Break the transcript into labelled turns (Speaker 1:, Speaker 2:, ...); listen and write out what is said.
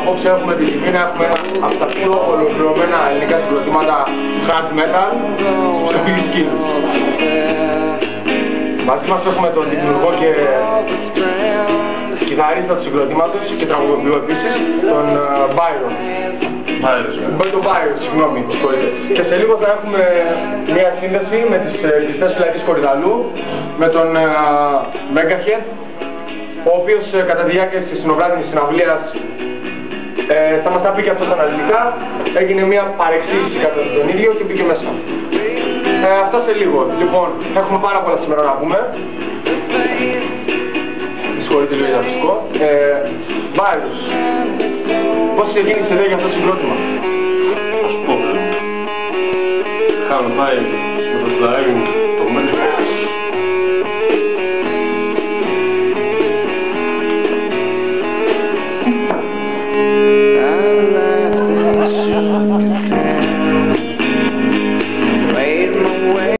Speaker 1: Απόψε έχουμε τη τιμή να έχουμε από τα πιο ολοκληρωμένα ελληνικά συγκροτήματα hard metal στο Big Skills. Μαζί μας έχουμε τον δημιουργό και κιθαρίστα του συγκροτήματος και τραγουδοποιό επίσης, τον Byron. Τον Byron, συγγνώμη. Και σε λίγο θα έχουμε μια σύνδεση με τις κλειστές φυλακές Κορυδαλού, με τον Megahead, ο οποίος κατά τη διάρκεια της συνοβράδυνης συναυλίας θα μας τα πει και αυτό τα αναλυτικά. Έγινε μια παρεξήγηση κατά τον ίδιο και μπήκε μέσα. Αυτά σε λίγο. Λοιπόν, έχουμε πάρα πολλά σήμερα να πούμε. Συγχωρείτε λίγο για το φυσικό. Βάρους, πώς ξεκίνησε η ιδέα για αυτό το συγκρότημα?
Speaker 2: Ας πω, είχαμε πάει με το φλαράκι μου